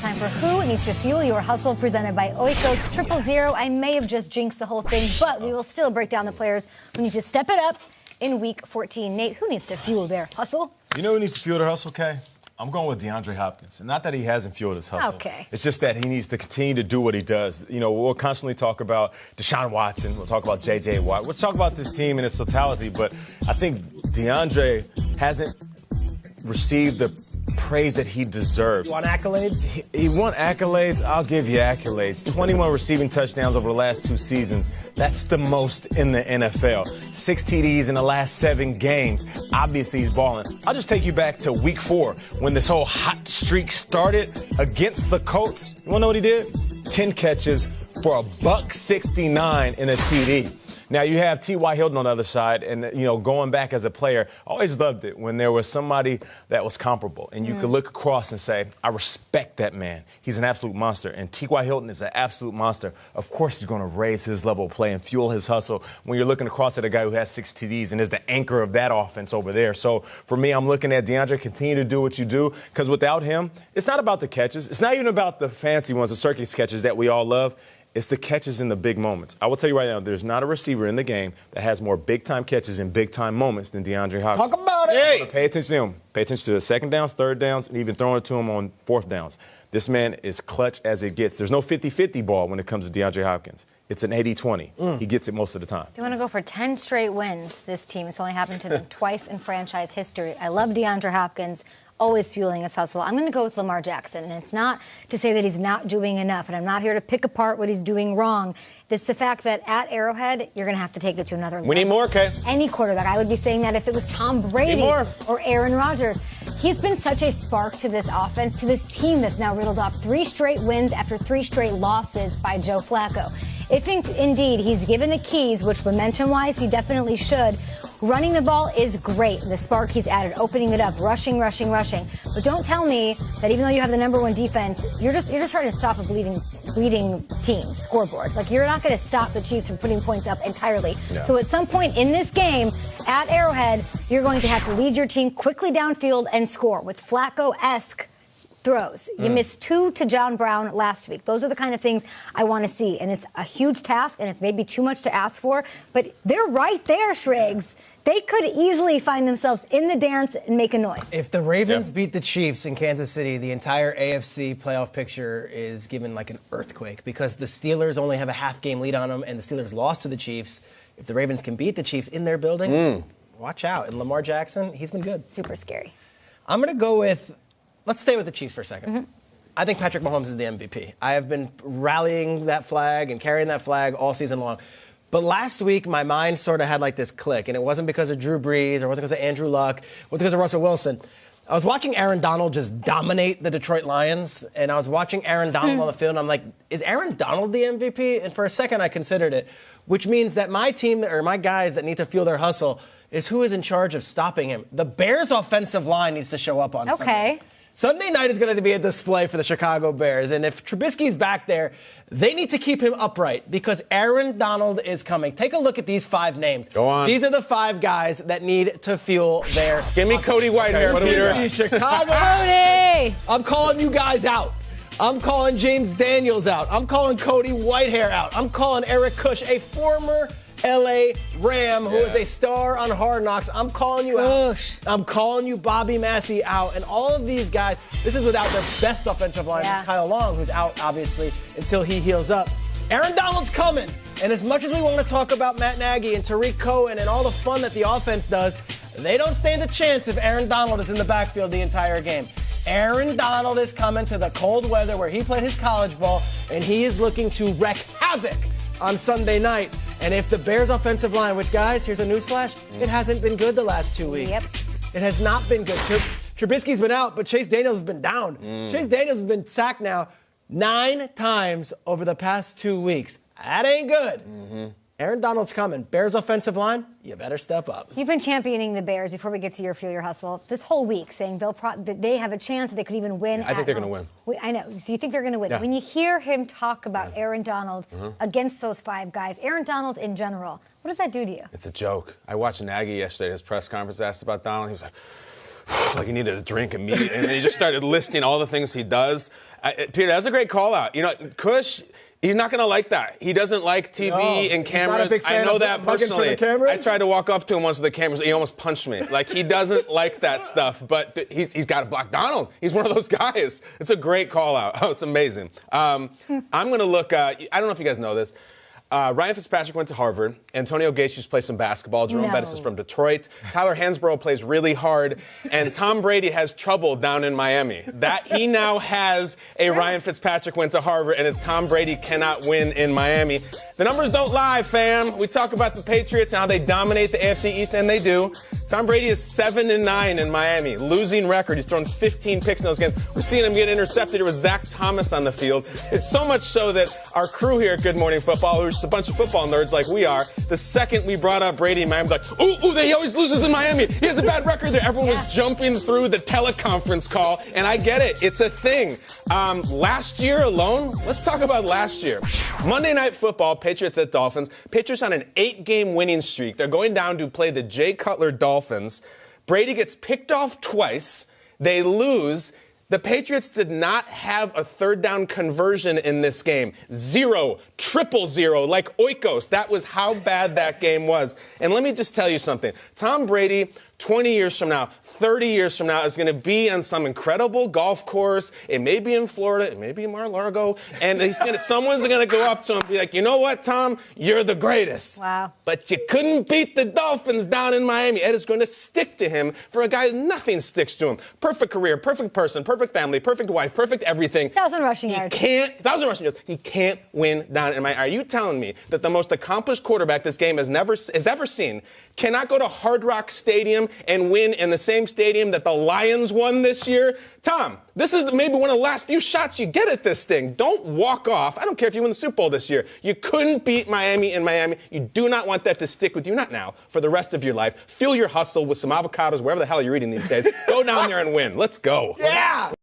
time for Who Needs to Fuel Your Hustle, presented by Oikos 000. I may have just jinxed the whole thing, but we will still break down the players who need to step it up in Week 14. Nate, who needs to fuel their hustle? You know who needs to fuel their hustle, Kay? I'm going with DeAndre Hopkins. And not that he hasn't fueled his hustle. Okay. It's just that he needs to continue to do what he does. You know, we'll constantly talk about Deshaun Watson. We'll talk about J.J. Watt. We'll talk about this team in its totality. But I think DeAndre hasn't received the praise that he deserves. You want accolades? He won accolades. I'll give you accolades. 21 receiving touchdowns over the last 2 seasons. That's the most in the NFL. 6 TDs in the last 7 games. Obviously, he's balling. I'll just take you back to Week 4 when this whole hot streak started against the Colts. You want to know what he did? 10 catches for $169 in a TD. Now, you have T.Y. Hilton on the other side, and, you know, going back as a player, I always loved it when there was somebody that was comparable, and you could look across and say, I respect that man. He's an absolute monster, and T.Y. Hilton is an absolute monster. Of course he's going to raise his level of play and fuel his hustle when you're looking across at a guy who has 6 TDs and is the anchor of that offense over there. So, for me, I'm looking at DeAndre, continue to do what you do, because without him, it's not about the catches. It's not even about the fancy ones, the circus catches that we all love. It's the catches in the big moments. I will tell you right now, there's not a receiver in the game that has more big-time catches in big-time moments than DeAndre Hopkins. Talk about it! So pay attention to him. Pay attention to the second downs, third downs, and even throwing it to him on 4th downs. This man is clutch as it gets. There's no 50-50 ball when it comes to DeAndre Hopkins. It's an 80-20. He gets it most of the time. They want to go for 10 straight wins, this team. It's only happened to them twice in franchise history. I love DeAndre Hopkins, always fueling his hustle. I'm going to go with Lamar Jackson, and it's not to say that he's not doing enough, and I'm not here to pick apart what he's doing wrong. It's the fact that at Arrowhead, you're going to have to take it to another level. We need more, Kay. Any quarterback. I would be saying that if it was Tom Brady or Aaron Rodgers. He's been such a spark to this offense, to this team that's now riddled off 3 straight wins after 3 straight losses by Joe Flacco. If indeed he's given the keys, which momentum-wise he definitely should, running the ball is great. The spark he's added, opening it up, rushing. But don't tell me that even though you have the number 1 defense, you're just trying to stop a bleeding team scoreboard. Like, you're not going to stop the Chiefs from putting points up entirely. Yeah. So at some point in this game, at Arrowhead, you're going to have to lead your team quickly downfield and score with Flacco-esque throws. You missed 2 to John Brown last week. Those are the kind of things I want to see. And it's a huge task, and it's maybe too much to ask for. But they're right there, Shriggs. They could easily find themselves in the dance and make a noise. If the Ravens beat the Chiefs in Kansas City, the entire AFC playoff picture is given like an earthquake, because the Steelers only have a half-game lead on them, and the Steelers lost to the Chiefs. If the Ravens can beat the Chiefs in their building, watch out. And Lamar Jackson, he's been good. Super scary. I'm going to go with, let's stay with the Chiefs for a second. I think Patrick Mahomes is the MVP. I have been rallying that flag and carrying that flag all season long. But last week, my mind sort of had like this click, and it wasn't because of Drew Brees or it wasn't because of Andrew Luck. It wasn't because of Russell Wilson. I was watching Aaron Donald just dominate the Detroit Lions, and I was watching Aaron Donald on the field, and I'm like, is Aaron Donald the MVP? And for a second, I considered it, which means that my team, or my guys that need to fuel their hustle, is who is in charge of stopping him. The Bears' offensive line needs to show up on Sunday. Sunday night is going to be a display for the Chicago Bears, and if Trubisky's back there, they need to keep him upright because Aaron Donald is coming. Take a look at these 5 names. Go on. These are the 5 guys that need to fuel their... Give me Cody Whitehair. Chicago. Cody! I'm calling you guys out. I'm calling James Daniels out. I'm calling Cody Whitehair out. I'm calling Eric Kush, a former L.A. Ram who is a star on Hard Knocks. I'm calling you out. I'm calling you Bobby Massey out. And all of these guys, this is without their best offensive line, Kyle Long, who's out, obviously, until he heals up. Aaron Donald's coming. And as much as we want to talk about Matt Nagy and Tariq Cohen and all the fun that the offense does, they don't stand a chance if Aaron Donald is in the backfield the entire game. Aaron Donald is coming to the cold weather where he played his college ball, and he is looking to wreak havoc on Sunday night. And if the Bears' offensive line, which, guys, here's a newsflash, it hasn't been good the last 2 weeks. It has not been good. Trubisky's been out, but Chase Daniels has been down. Chase Daniels has been sacked now 9 times over the past 2 weeks. That ain't good. Aaron Donald's coming. Bears offensive line, you better step up. You've been championing the Bears before we get to your Fuel Your Hustle this whole week, saying that they have a chance that they could even win. I think they're going to win. I know. So you think they're going to win. Yeah. When you hear him talk about Aaron Donald against those 5 guys, Aaron Donald in general, what does that do to you? It's a joke. I watched Nagy yesterday, his press conference, asked about Donald. He was like, like he needed a drink immediately. And he just started listing all the things he does. Peter, that's a great call out. You know, Kush, he's not going to like that. He doesn't like TV and cameras. I know that personally. I tried to walk up to him once with the cameras. He almost punched me. Like, he doesn't like that stuff. But he's got to block Donald. He's one of those guys. It's a great call out. Oh, it's amazing. I'm going to look. I don't know if you guys know this. Ryan Fitzpatrick went to Harvard. Antonio Gates used to play some basketball. Jerome Bettis is from Detroit. Tyler Hansbrough plays really hard. And Tom Brady has trouble down in Miami. That he now has a Ryan Fitzpatrick went to Harvard, and it's Tom Brady cannot win in Miami. The numbers don't lie, fam. We talk about the Patriots and how they dominate the AFC East, and they do. Tom Brady is 7-9 in Miami, losing record. He's thrown 15 picks in those games. We're seeing him get intercepted with Zach Thomas on the field. It's so much so that our crew here at Good Morning Football, who's just a bunch of football nerds like we are, the second we brought up Brady in Miami, like, he always loses in Miami. He has a bad record there. Everyone was jumping through the teleconference call, and I get it. It's a thing. Last year alone, let's talk about last year. Monday Night Football, Patriots at Dolphins. Patriots on an 8-game winning streak. They're going down to play the Jay Cutler Dolphins. Brady gets picked off twice. They lose. The Patriots did not have a third down conversion in this game. 0, 000, like Oikos. That was how bad that game was. And let me just tell you something. Tom Brady, 20 years from now, 30 years from now, is going to be on some incredible golf course. It may be in Florida. It may be in Mar-a-Lago. And someone's going to go up to him and be like, you know what, Tom? You're the greatest. Wow. But you couldn't beat the Dolphins down in Miami. It is going to stick to him. For a guy, nothing sticks to him. Perfect career, perfect person, perfect family, perft wife, perfect everything. 1,000 rushing yards. 1,000 rushing yards. He can't win down in Miami. Are you telling me that the most accomplished quarterback this game has ever seen cannot go to Hard Rock Stadium and win in the same stadium that the Lions won this year? Tom, this is maybe one of the last few shots you get at this thing. Don't walk off. I don't care if you win the Super Bowl this year. You couldn't beat Miami in Miami. You do not want that to stick with you, not now, for the rest of your life. Fuel your hustle with some avocados, wherever the hell you're eating these days. Go down there and win. Let's go. Yeah!